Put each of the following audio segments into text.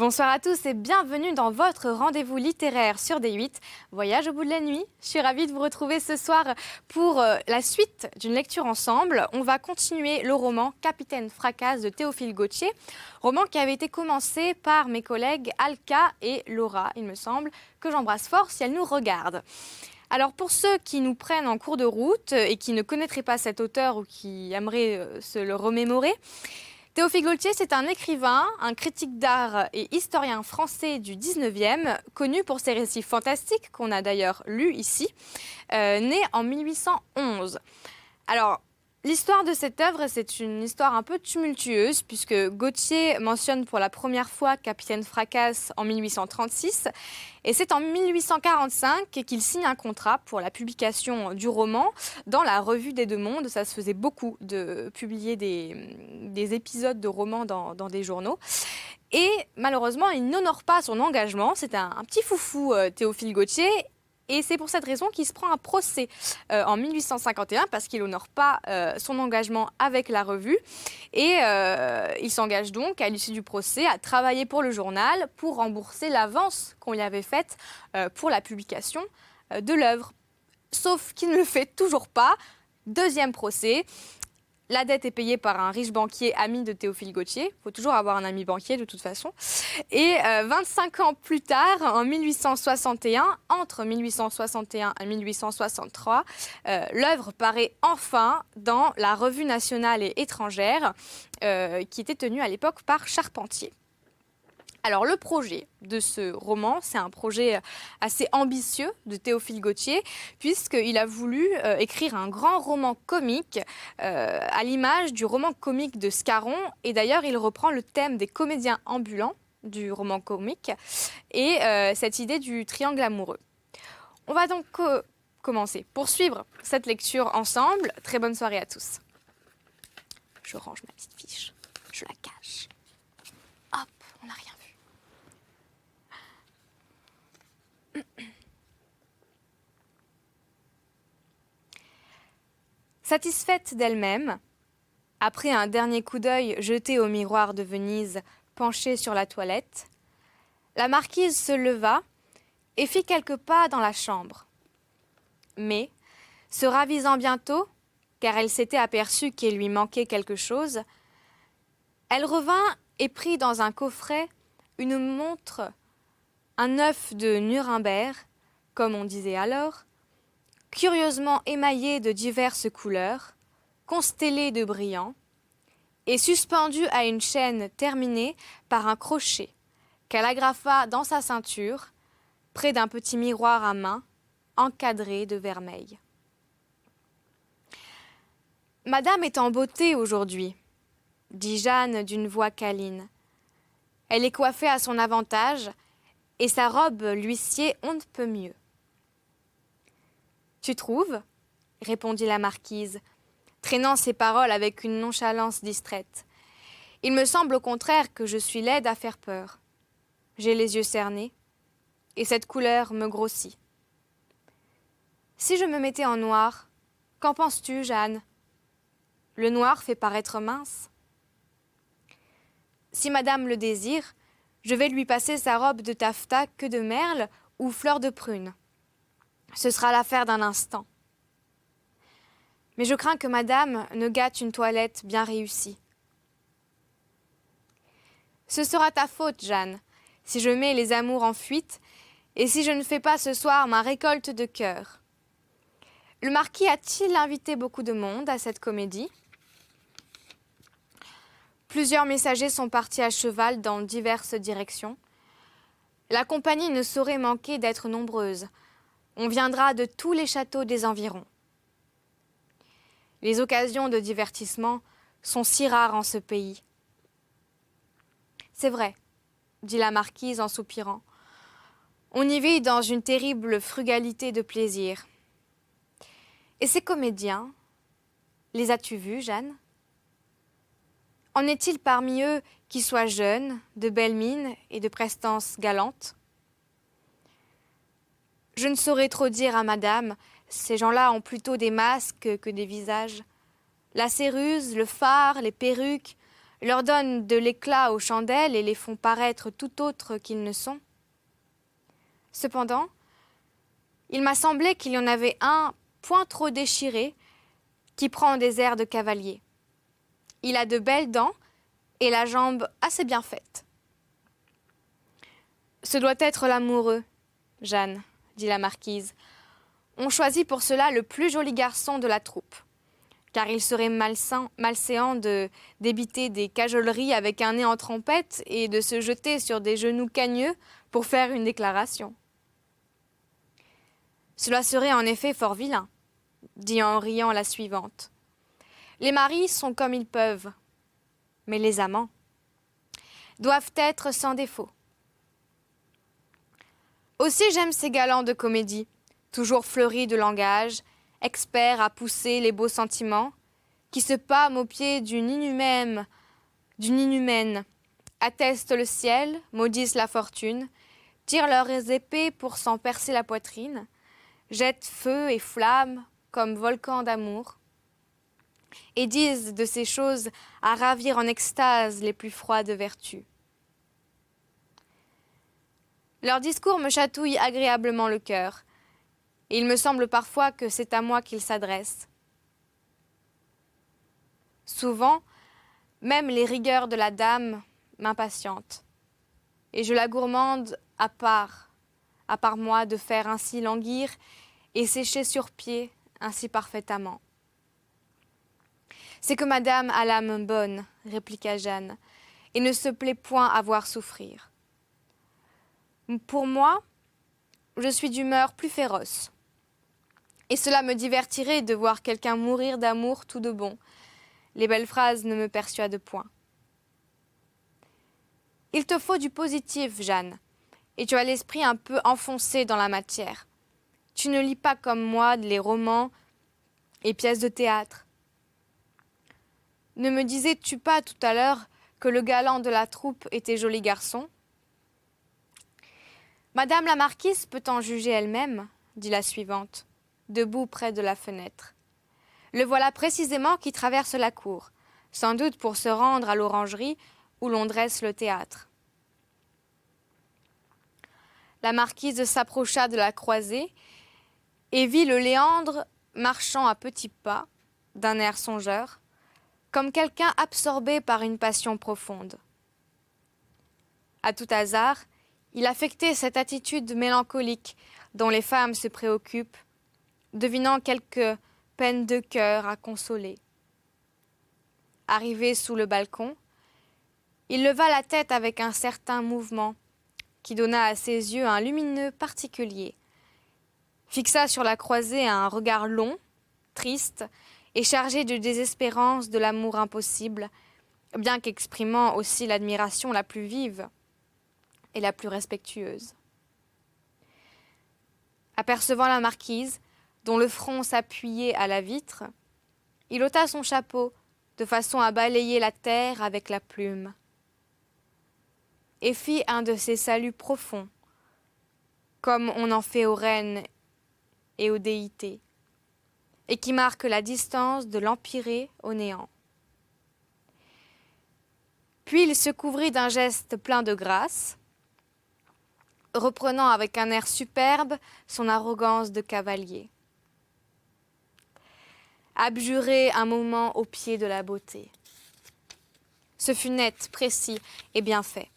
Bonsoir à tous et bienvenue dans votre rendez-vous littéraire sur D8, Voyage au bout de la nuit. Je suis ravie de vous retrouver ce soir pour la suite d'une lecture ensemble. On va continuer le roman Capitaine Fracasse de Théophile Gautier, roman qui avait été commencé par mes collègues Alka et Laura, il me semble, que j'embrasse fort si elles nous regardent. Alors pour ceux qui nous prennent en cours de route et qui ne connaîtraient pas cet auteur ou qui aimeraient se le remémorer, Théophile Gautier, c'est un écrivain, un critique d'art et historien français du 19e, connu pour ses récits fantastiques, qu'on a d'ailleurs lus ici, né en 1811. Alors, l'histoire de cette œuvre, c'est une histoire un peu tumultueuse, puisque Gautier mentionne pour la première fois Capitaine Fracasse en 1836, et c'est en 1845 qu'il signe un contrat pour la publication du roman dans la Revue des Deux Mondes. Ça se faisait beaucoup de publier des épisodes de romans dans des journaux. Et malheureusement, il n'honore pas son engagement. C'est un petit foufou, Théophile Gautier. Et c'est pour cette raison qu'il se prend un procès en 1851 parce qu'il n'honore pas son engagement avec la revue. Et il s'engage donc, à l'issue du procès, à travailler pour le journal pour rembourser l'avance qu'on lui avait faite pour la publication de l'œuvre. Sauf qu'il ne le fait toujours pas. Deuxième procès. La dette est payée par un riche banquier ami de Théophile Gautier. Il faut toujours avoir un ami banquier de toute façon. Et 25 ans plus tard, en 1861, entre 1861 et 1863, l'œuvre paraît enfin dans la Revue nationale et étrangère, qui était tenue à l'époque par Charpentier. Alors le projet de ce roman, c'est un projet assez ambitieux de Théophile Gautier, puisqu'il a voulu écrire un grand roman comique à l'image du roman comique de Scarron. Et d'ailleurs, il reprend le thème des comédiens ambulants du roman comique et cette idée du triangle amoureux. On va donc poursuivre cette lecture ensemble. Très bonne soirée à tous. Je range ma petite fiche, je la cache. Hop, on n'a rien vu. Satisfaite d'elle-même, après un dernier coup d'œil jeté au miroir de Venise penché sur la toilette, la marquise se leva et fit quelques pas dans la chambre. Mais, se ravisant bientôt, car elle s'était aperçue qu'il lui manquait quelque chose, elle revint et prit dans un coffret une montre, un œuf de Nuremberg, comme on disait alors, curieusement émaillée de diverses couleurs, constellée de brillants, et suspendue à une chaîne terminée par un crochet qu'elle agrafa dans sa ceinture, près d'un petit miroir à main, encadré de vermeil. « Madame est en beauté aujourd'hui, » dit Jeanne d'une voix câline. Elle est coiffée à son avantage, et sa robe lui sied on ne peut mieux. « Tu trouves ?» répondit la marquise, traînant ses paroles avec une nonchalance distraite. « Il me semble au contraire que je suis laide à faire peur. J'ai les yeux cernés, et cette couleur me grossit. Si je me mettais en noir, qu'en penses-tu, Jeanne? Le noir fait paraître mince. Si madame le désire, je vais lui passer sa robe de taffetas queue de merle ou fleur de prune. Ce sera l'affaire d'un instant. Mais je crains que madame ne gâte une toilette bien réussie. Ce sera ta faute, Jeanne, si je mets les amours en fuite et si je ne fais pas ce soir ma récolte de cœur. Le marquis a-t-il invité beaucoup de monde à cette comédie? Plusieurs messagers sont partis à cheval dans diverses directions. La compagnie ne saurait manquer d'être nombreuse. On viendra de tous les châteaux des environs. Les occasions de divertissement sont si rares en ce pays. C'est vrai, dit la marquise en soupirant. On y vit dans une terrible frugalité de plaisir. Et ces comédiens, les as-tu vus, Jeanne? En est-il parmi eux qui soient jeunes, de belles mines et de prestance galante? Je ne saurais trop dire à madame, ces gens-là ont plutôt des masques que des visages. La céruse, le fard, les perruques, leur donnent de l'éclat aux chandelles et les font paraître tout autres qu'ils ne sont. Cependant, il m'a semblé qu'il y en avait un point trop déchiré qui prend des airs de cavalier. Il a de belles dents et la jambe assez bien faite. Ce doit être l'amoureux, Jeanne, dit la marquise. On choisit pour cela le plus joli garçon de la troupe, car il serait malséant de débiter des cajoleries avec un nez en trompette et de se jeter sur des genoux cagneux pour faire une déclaration. Cela serait en effet fort vilain, dit en riant la suivante. Les maris sont comme ils peuvent, mais les amants doivent être sans défaut. Aussi j'aime ces galants de comédie, toujours fleuris de langage, experts à pousser les beaux sentiments, qui se pâment au pied d'une inhumaine, attestent le ciel, maudissent la fortune, tirent leurs épées pour s'en percer la poitrine, jettent feu et flamme comme volcans d'amour, et disent de ces choses à ravir en extase les plus froides vertus. Leur discours me chatouille agréablement le cœur, et il me semble parfois que c'est à moi qu'ils s'adressent. Souvent, même les rigueurs de la dame m'impatientent, et je la gourmande à part moi de faire ainsi languir et sécher sur pied ainsi parfait amant. C'est que madame a l'âme bonne, répliqua Jeanne, et ne se plaît point à voir souffrir. Pour moi, je suis d'humeur plus féroce, et cela me divertirait de voir quelqu'un mourir d'amour tout de bon. Les belles phrases ne me persuadent point. Il te faut du positif, Jeanne, et tu as l'esprit un peu enfoncé dans la matière. Tu ne lis pas comme moi les romans et pièces de théâtre. Ne me disais-tu pas tout à l'heure que le galant de la troupe était joli garçon ? Madame la marquise peut en juger elle-même, dit la suivante, debout près de la fenêtre. Le voilà précisément qui traverse la cour, sans doute pour se rendre à l'orangerie où l'on dresse le théâtre. La marquise s'approcha de la croisée et vit le Léandre marchant à petits pas, d'un air songeur, comme quelqu'un absorbé par une passion profonde. À tout hasard, il affectait cette attitude mélancolique dont les femmes se préoccupent, devinant quelque peine de cœur à consoler. Arrivé sous le balcon, il leva la tête avec un certain mouvement qui donna à ses yeux un lumineux particulier, fixa sur la croisée un regard long, triste et chargé de désespérance de l'amour impossible, bien qu'exprimant aussi l'admiration la plus vive et la plus respectueuse. Apercevant la marquise, dont le front s'appuyait à la vitre, il ôta son chapeau de façon à balayer la terre avec la plume, et fit un de ces saluts profonds, comme on en fait aux reines et aux déités, et qui marquent la distance de l'empyrée au néant. Puis il se couvrit d'un geste plein de grâce, reprenant avec un air superbe son arrogance de cavalier. Abjurer un moment au pied de la beauté. Ce fut net, précis et bien fait.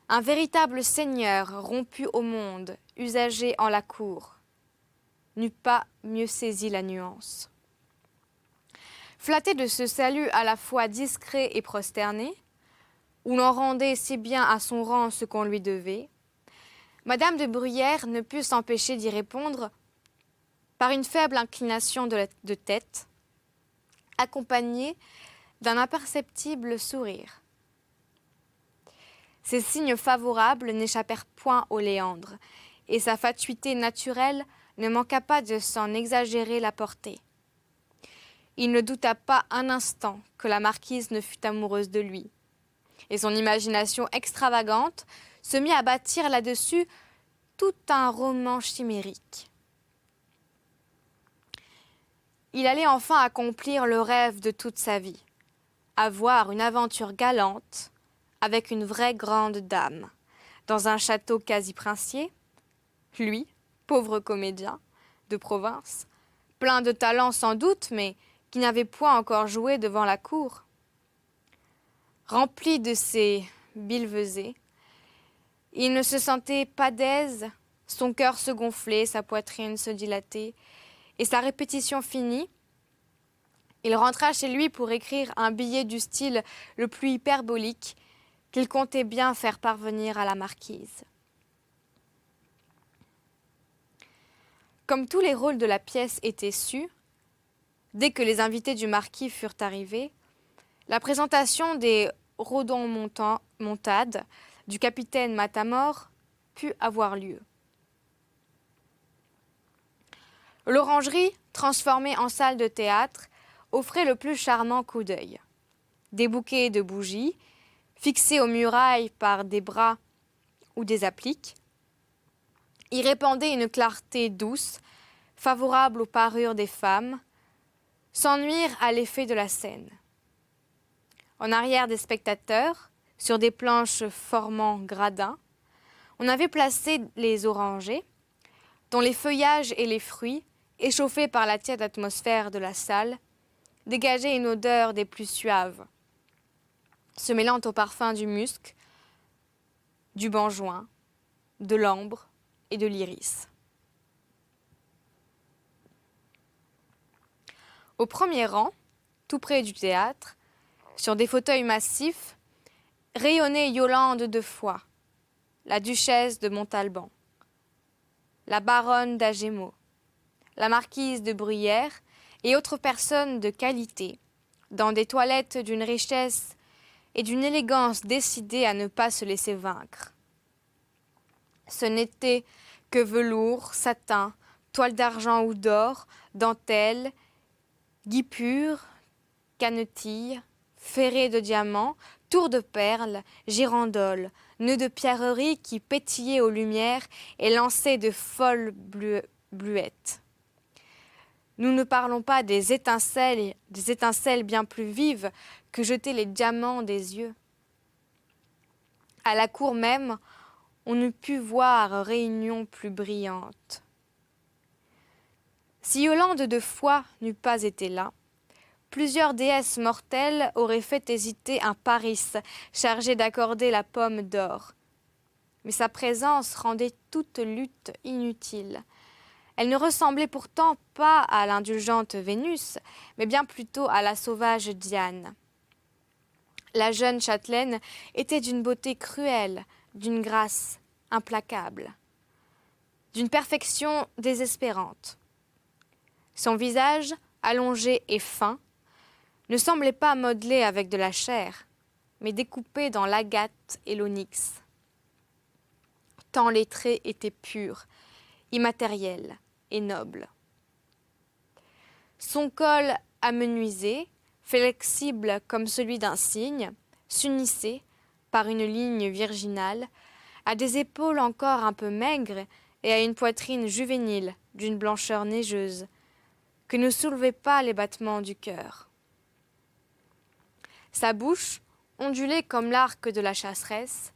Un véritable seigneur rompu au monde, usagé en la cour, n'eût pas mieux saisi la nuance. Flatté de ce salut à la fois discret et prosterné, où l'on rendait si bien à son rang ce qu'on lui devait, madame de Bruyères ne put s'empêcher d'y répondre par une faible inclination de tête, accompagnée d'un imperceptible sourire. Ces signes favorables n'échappèrent point au Léandre, et sa fatuité naturelle ne manqua pas de s'en exagérer la portée. Il ne douta pas un instant que la marquise ne fût amoureuse de lui, et son imagination extravagante se mit à bâtir là-dessus tout un roman chimérique. Il allait enfin accomplir le rêve de toute sa vie, avoir une aventure galante avec une vraie grande dame, dans un château quasi princier, lui, pauvre comédien de province, plein de talent sans doute, mais qui n'avait point encore joué devant la cour. Rempli de ses billevesées, il ne se sentait pas d'aise, son cœur se gonflait, sa poitrine se dilatait, et sa répétition finie, il rentra chez lui pour écrire un billet du style le plus hyperbolique qu'il comptait bien faire parvenir à la marquise. Comme tous les rôles de la pièce étaient sus, dès que les invités du marquis furent arrivés, la présentation des rodomontades du capitaine Matamor put avoir lieu. L'orangerie, transformée en salle de théâtre, offrait le plus charmant coup d'œil. Des bouquets de bougies, fixés aux murailles par des bras ou des appliques, y répandaient une clarté douce, favorable aux parures des femmes, sans nuire à l'effet de la scène. En arrière des spectateurs, sur des planches formant gradins, on avait placé les orangers, dont les feuillages et les fruits, échauffés par la tiède atmosphère de la salle, dégageaient une odeur des plus suaves, se mêlant au parfum du musc, du benjoin, de l'ambre et de l'iris. Au premier rang, tout près du théâtre, sur des fauteuils massifs, rayonnait Yolande de Foix, la duchesse de Montalban, la baronne d'Agemot, la marquise de Bruyères et autres personnes de qualité, dans des toilettes d'une richesse et d'une élégance décidées à ne pas se laisser vaincre. Ce n'était que velours, satin, toile d'argent ou d'or, dentelle, guipure, canetilles, ferrets de diamants, tours de perles, girandoles, nœuds de pierreries qui pétillaient aux lumières et lançaient de folles bluettes. Nous ne parlons pas des étincelles bien plus vives que jetaient les diamants des yeux. À la cour même, on n'eût pu voir réunion plus brillante. Si Yolande de Foix n'eût pas été là, plusieurs déesses mortelles auraient fait hésiter un Paris chargé d'accorder la pomme d'or. Mais sa présence rendait toute lutte inutile. Elle ne ressemblait pourtant pas à l'indulgente Vénus, mais bien plutôt à la sauvage Diane. La jeune châtelaine était d'une beauté cruelle, d'une grâce implacable, d'une perfection désespérante. Son visage, allongé et fin, ne semblait pas modelé avec de la chair, mais découpé dans l'agate et l'onyx. Tant les traits étaient purs, immatériels et nobles. Son col amenuisé, flexible comme celui d'un cygne, s'unissait, par une ligne virginale, à des épaules encore un peu maigres et à une poitrine juvénile d'une blancheur neigeuse, que ne soulevaient pas les battements du cœur. Sa bouche, ondulée comme l'arc de la chasseresse,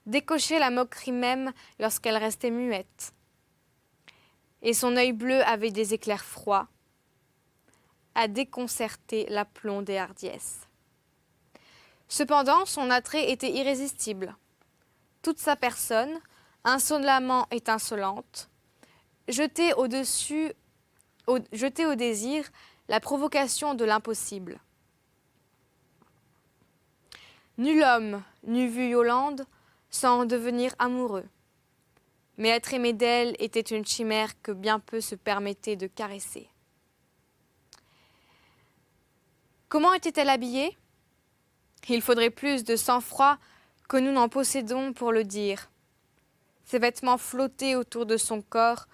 décochait la moquerie même lorsqu'elle restait muette. Et son œil bleu avait des éclairs froids, à déconcerter l'aplomb des hardiesses. Cependant, son attrait était irrésistible. Toute sa personne, insolemment étincelante, jetait au désir la provocation de l'impossible. Nul homme n'eût vu Yolande sans en devenir amoureux. Mais être aimé d'elle était une chimère que bien peu se permettaient de caresser. Comment était-elle habillée ? Il faudrait plus de sang-froid que nous n'en possédons pour le dire. Ses vêtements flottaient autour de son corps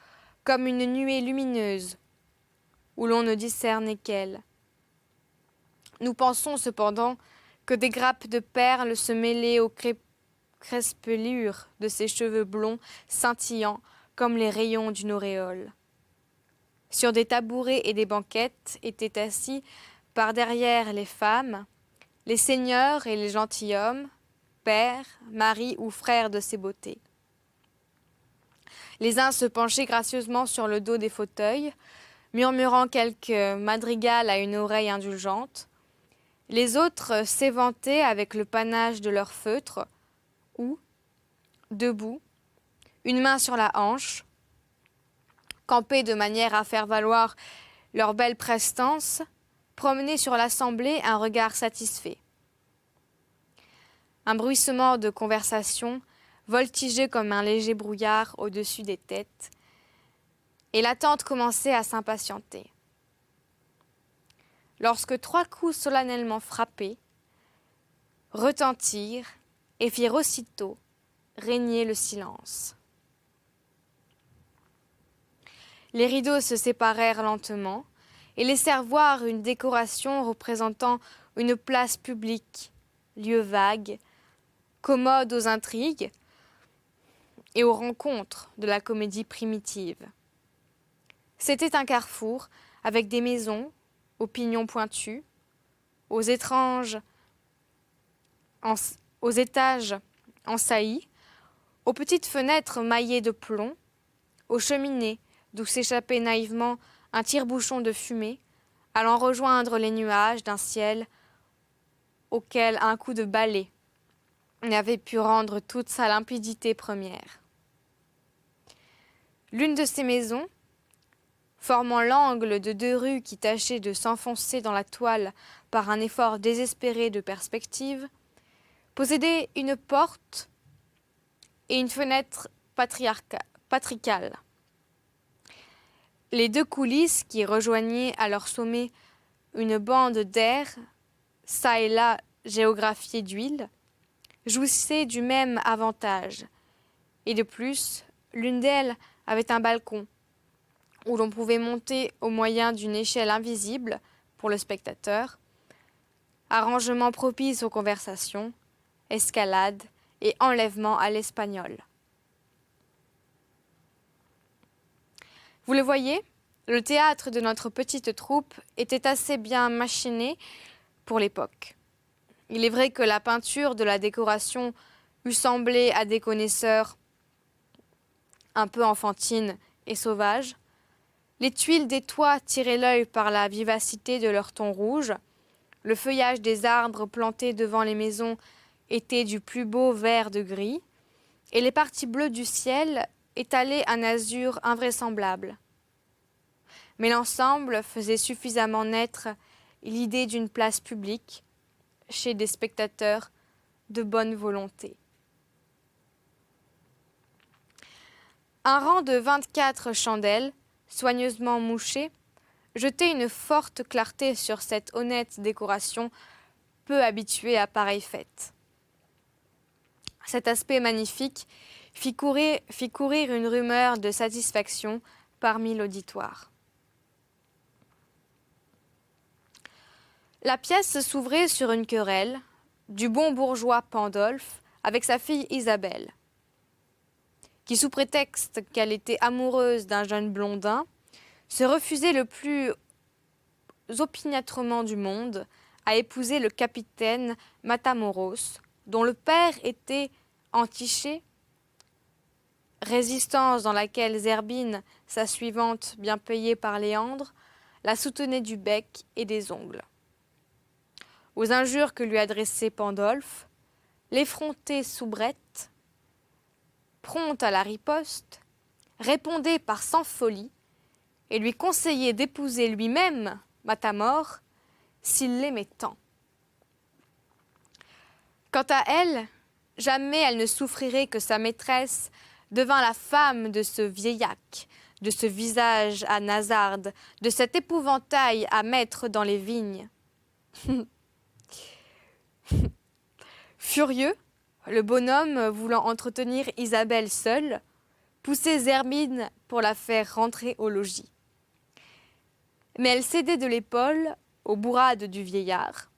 comme une nuée lumineuse, où l'on ne discernait qu'elle. Nous pensons cependant que des grappes de perles se mêlaient aux crespelures de ses cheveux blonds scintillants comme les rayons d'une auréole. Sur des tabourets et des banquettes étaient assis, par derrière les femmes, les seigneurs et les gentilshommes, pères, maris ou frères de ces beautés. Les uns se penchaient gracieusement sur le dos des fauteuils, murmurant quelques madrigals à une oreille indulgente. Les autres s'éventaient avec le panache de leur feutre, ou, debout, une main sur la hanche, campés de manière à faire valoir leur belle prestance, promenaient sur l'assemblée un regard satisfait. Un bruissement de conversation voltigeait comme un léger brouillard au-dessus des têtes, et l'attente commençait à s'impatienter. Lorsque 3 coups solennellement frappés retentirent et firent aussitôt régner le silence. Les rideaux se séparèrent lentement et laissèrent voir une décoration représentant une place publique, lieu vague, commode aux intrigues et aux rencontres de la comédie primitive. C'était un carrefour avec des maisons aux pignons pointus, aux étages en saillie, aux petites fenêtres maillées de plomb, aux cheminées d'où s'échappait naïvement un tire-bouchon de fumée, allant rejoindre les nuages d'un ciel auquel un coup de balai n'avait pu rendre toute sa limpidité première. L'une de ces maisons, formant l'angle de 2 rues qui tâchaient de s'enfoncer dans la toile par un effort désespéré de perspective, possédait une porte et une fenêtre patricale. Les 2 coulisses qui rejoignaient à leur sommet une bande d'air, çà et là géographiée d'huile, jouissaient du même avantage. Et de plus, l'une d'elles avait un balcon où l'on pouvait monter au moyen d'une échelle invisible pour le spectateur, arrangement propice aux conversations, escalades et enlèvements à l'espagnol. Vous le voyez, le théâtre de notre petite troupe était assez bien machiné pour l'époque. Il est vrai que la peinture de la décoration eût semblé à des connaisseurs un peu enfantine et sauvage. Les tuiles des toits tiraient l'œil par la vivacité de leur ton rouge. Le feuillage des arbres plantés devant les maisons était du plus beau vert de gris, et les parties bleues du ciel étalaient un azur invraisemblable. Mais l'ensemble faisait suffisamment naître l'idée d'une place publique chez des spectateurs de bonne volonté. Un rang de 24 chandelles, soigneusement mouchées, jetait une forte clarté sur cette honnête décoration peu habituée à pareille fête. Cet aspect magnifique fit courir une rumeur de satisfaction parmi l'auditoire. La pièce s'ouvrait sur une querelle du bon bourgeois Pandolfe avec sa fille Isabelle, qui, sous prétexte qu'elle était amoureuse d'un jeune blondin, se refusait le plus opiniâtrement du monde à épouser le capitaine Matamoros, dont le père était entiché, résistance dans laquelle Zerbine, sa suivante bien payée par Léandre, la soutenait du bec et des ongles. Aux injures que lui adressait Pandolfe, l'effrontée soubrette, prompte à la riposte, répondait par sans folie et lui conseillait d'épouser lui-même Matamor s'il l'aimait tant. Quant à elle, jamais elle ne souffrirait que sa maîtresse devint la femme de ce vieillard, de ce visage à nasarde, de cet épouvantail à mettre dans les vignes. Furieux, le bonhomme, voulant entretenir Isabelle seule, poussait Zerbine pour la faire rentrer au logis. Mais elle cédait de l'épaule aux bourrades du vieillard,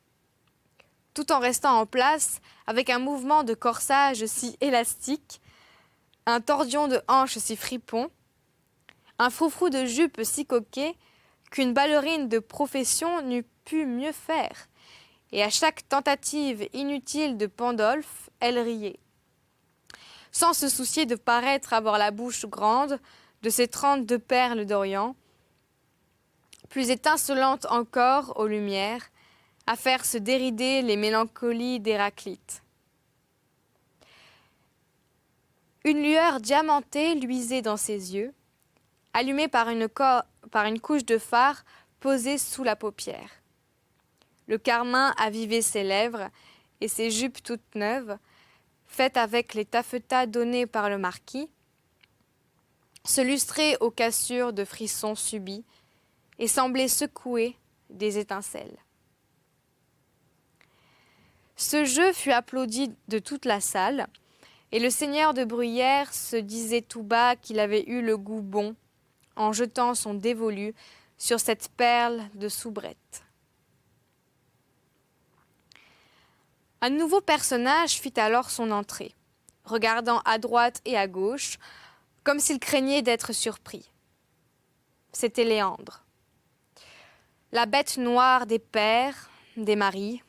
tout en restant en place avec un mouvement de corsage si élastique, un tordion de hanche si fripon, un froufrou de jupe si coquet qu'une ballerine de profession n'eût pu mieux faire, et à chaque tentative inutile de Pandolfe, elle riait. Sans se soucier de paraître avoir la bouche grande de ses 32 perles d'Orient, plus étincelantes encore aux lumières, à faire se dérider les mélancolies d'Héraclite. Une lueur diamantée luisait dans ses yeux, allumée par une couche de fard posée sous la paupière. Le carmin avivait ses lèvres et ses jupes toutes neuves, faites avec les taffetas donnés par le marquis, se lustraient aux cassures de frissons subis et semblaient secouer des étincelles. Ce jeu fut applaudi de toute la salle, et le seigneur de Bruyères se disait tout bas qu'il avait eu le goût bon en jetant son dévolu sur cette perle de soubrette. Un nouveau personnage fit alors son entrée, regardant à droite et à gauche, comme s'il craignait d'être surpris. C'était Léandre, la bête noire des pères, des maris,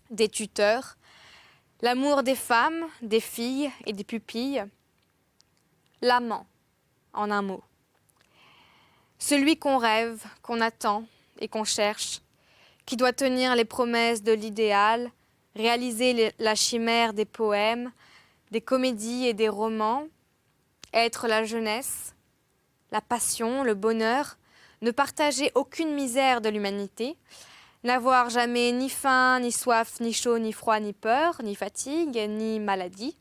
des tuteurs, l'amour des femmes, des filles et des pupilles, l'amant, en un mot. Celui qu'on rêve, qu'on attend et qu'on cherche, qui doit tenir les promesses de l'idéal, réaliser la chimère des poèmes, des comédies et des romans, être la jeunesse, la passion, le bonheur, ne partager aucune misère de l'humanité, n'avoir jamais ni faim, ni soif, ni chaud, ni froid, ni peur, ni fatigue, ni maladie,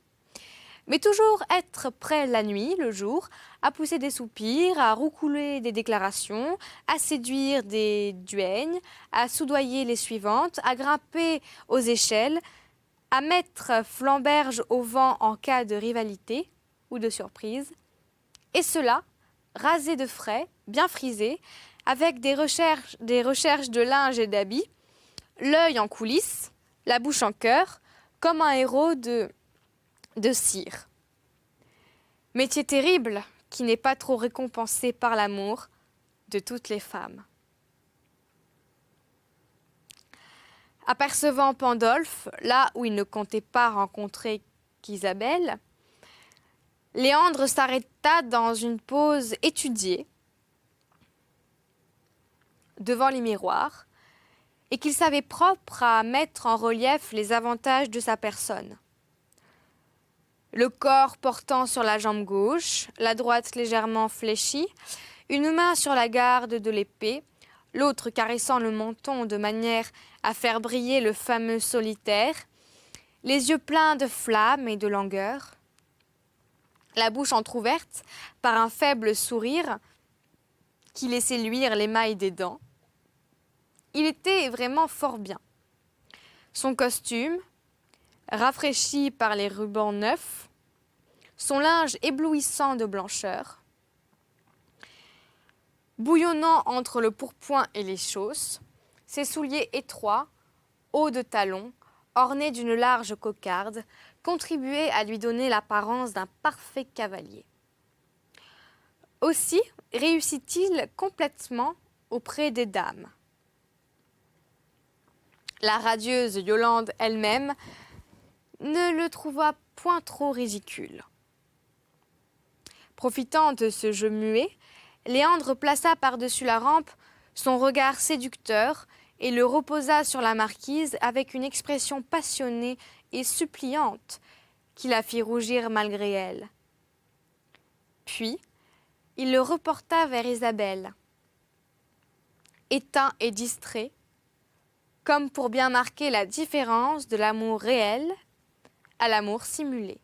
mais toujours être prêt la nuit, le jour, à pousser des soupirs, à roucouler des déclarations, à séduire des duègnes, à soudoyer les suivantes, à grimper aux échelles, à mettre flamberge au vent en cas de rivalité ou de surprise, et cela, rasé de frais, bien frisé, avec des recherches de linge et d'habits, l'œil en coulisses, la bouche en cœur, comme un héros de cire. Métier terrible qui n'est pas trop récompensé par l'amour de toutes les femmes. Apercevant Pandolfe, là où il ne comptait pas rencontrer qu'Isabelle, Léandre s'arrêta dans une pose étudiée devant les miroirs et qu'il savait propre à mettre en relief les avantages de sa personne. Le corps portant sur la jambe gauche, la droite légèrement fléchie, une main sur la garde de l'épée, l'autre caressant le menton de manière à faire briller le fameux solitaire, les yeux pleins de flamme et de langueur, la bouche entr'ouverte par un faible sourire qui laissait luire l'émail des dents. Il était vraiment fort bien. Son costume, rafraîchi par les rubans neufs, son linge éblouissant de blancheur, bouillonnant entre le pourpoint et les chausses, ses souliers étroits, hauts de talons, ornés d'une large cocarde, contribuaient à lui donner l'apparence d'un parfait cavalier. Aussi réussit-il complètement auprès des dames. La radieuse Yolande elle-même ne le trouva point trop ridicule. Profitant de ce jeu muet, Léandre plaça par-dessus la rampe son regard séducteur et le reposa sur la marquise avec une expression passionnée et suppliante qui la fit rougir malgré elle. Puis, il le reporta vers Isabelle. Éteint et distrait, comme pour bien marquer la différence de l'amour réel à l'amour simulé.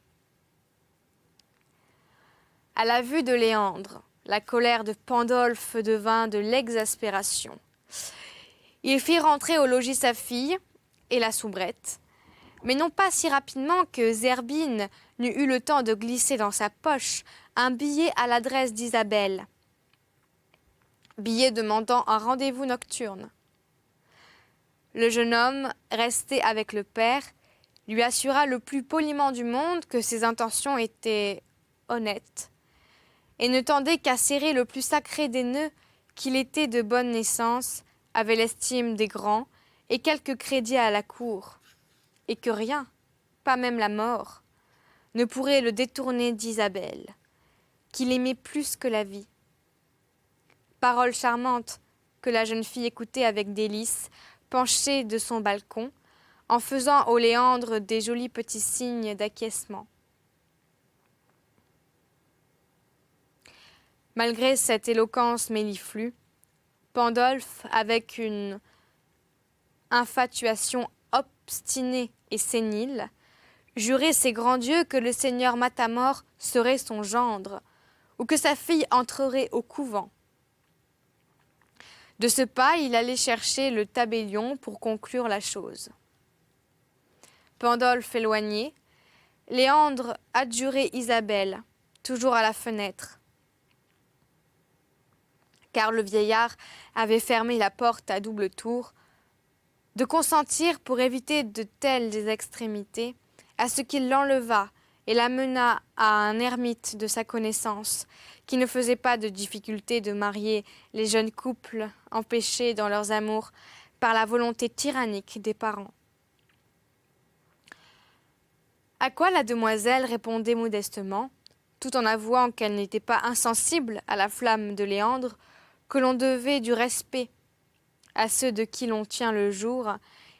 À la vue de Léandre, la colère de Pandolfe devint de l'exaspération. Il fit rentrer au logis sa fille et la soubrette, mais non pas si rapidement que Zerbine n'eut eu le temps de glisser dans sa poche un billet à l'adresse d'Isabelle. Billet demandant un rendez-vous nocturne. Le jeune homme, resté avec le père, lui assura le plus poliment du monde que ses intentions étaient honnêtes et ne tendaient qu'à serrer le plus sacré des nœuds qu'il était de bonne naissance, avait l'estime des grands et quelque crédit à la cour, et que rien, pas même la mort, ne pourrait le détourner d'Isabelle, qu'il aimait plus que la vie. Paroles charmantes que la jeune fille écoutait avec délice, penchée de son balcon, en faisant au Léandre des jolis petits signes d'acquiescement. Malgré cette éloquence méliflue, Pandolfe, avec une infatuation obstinée et sénile, jurait ses grands dieux que le seigneur Matamor serait son gendre, ou que sa fille entrerait au couvent. De ce pas, il allait chercher le tabellion pour conclure la chose. Pandolfe éloigné, Léandre adjurait Isabelle, toujours à la fenêtre, car le vieillard avait fermé la porte à double tour, de consentir pour éviter de telles extrémités à ce qu'il l'enlevât et l'amena à un ermite de sa connaissance, qui ne faisait pas de difficulté de marier les jeunes couples empêchés dans leurs amours par la volonté tyrannique des parents. À quoi la demoiselle répondait modestement, tout en avouant qu'elle n'était pas insensible à la flamme de Léandre, que l'on devait du respect à ceux de qui l'on tient le jour,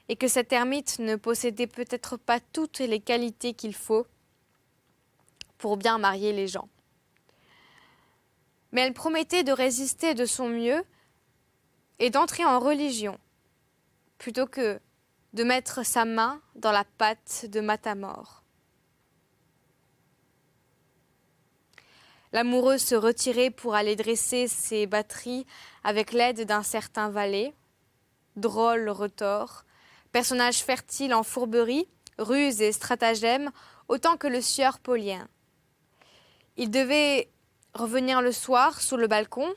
et que cet ermite ne possédait peut-être pas toutes les qualités qu'il faut pour bien marier les gens. Mais elle promettait de résister de son mieux et d'entrer en religion, plutôt que de mettre sa main dans la pâte de Matamor. L'amoureux se retirait pour aller dresser ses batteries avec l'aide d'un certain valet, drôle retors, personnage fertile en fourberie, ruse et stratagème, autant que le sieur Paulien. Il devait revenir le soir sous le balcon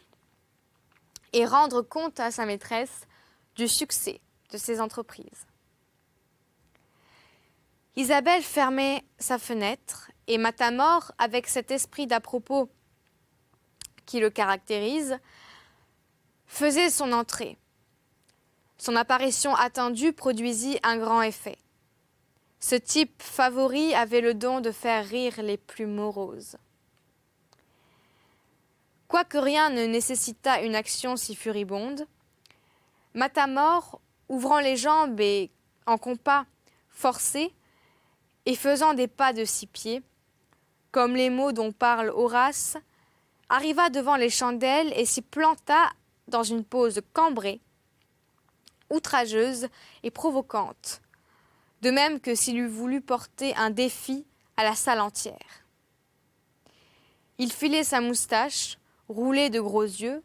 et rendre compte à sa maîtresse du succès de ses entreprises. Isabelle fermait sa fenêtre et Matamor, avec cet esprit d'à-propos qui le caractérise, faisait son entrée. Son apparition attendue produisit un grand effet. Ce type favori avait le don de faire rire les plus moroses. Quoique rien ne nécessitât une action si furibonde, Matamor, ouvrant les jambes et en compas forcé, et faisant des pas de 6 pieds, comme les mots dont parle Horace, arriva devant les chandelles et s'y planta dans une pose cambrée, outrageuse et provocante, de même que s'il eût voulu porter un défi à la salle entière. Il filait sa moustache, roulait de gros yeux,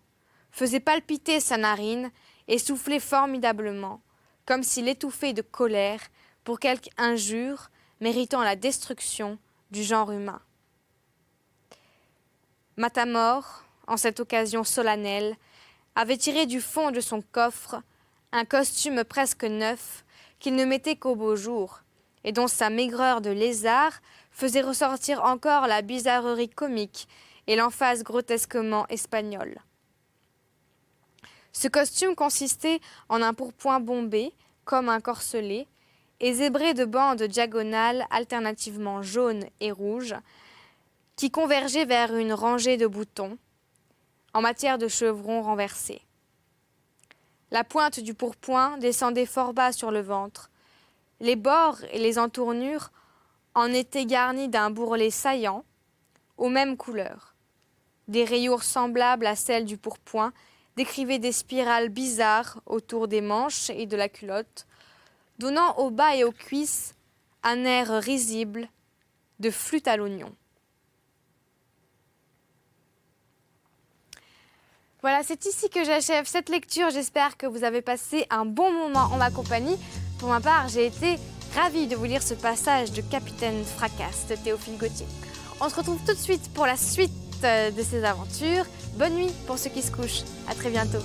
faisait palpiter sa narine et soufflait formidablement, comme s'il étouffait de colère pour quelque injure méritant la destruction du genre humain. Matamor, en cette occasion solennelle, avait tiré du fond de son coffre un costume presque neuf qu'il ne mettait qu'au beau jour, et dont sa maigreur de lézard faisait ressortir encore la bizarrerie comique et l'emphase grotesquement espagnole. Ce costume consistait en un pourpoint bombé, comme un corselet, et zébré de bandes diagonales alternativement jaunes et rouges, qui convergeaient vers une rangée de boutons, en matière de chevrons renversés. La pointe du pourpoint descendait fort bas sur le ventre. Les bords et les entournures en étaient garnis d'un bourrelet saillant, aux mêmes couleurs. Des rayures semblables à celles du pourpoint décrivaient des spirales bizarres autour des manches et de la culotte, donnant au bas et aux cuisses un air risible de flûte à l'oignon. Voilà, c'est ici que j'achève cette lecture. J'espère que vous avez passé un bon moment en ma compagnie. Pour ma part, j'ai été ravie de vous lire ce passage de Capitaine Fracasse de Théophile Gautier. On se retrouve tout de suite pour la suite de ces aventures. Bonne nuit pour ceux qui se couchent. À très bientôt.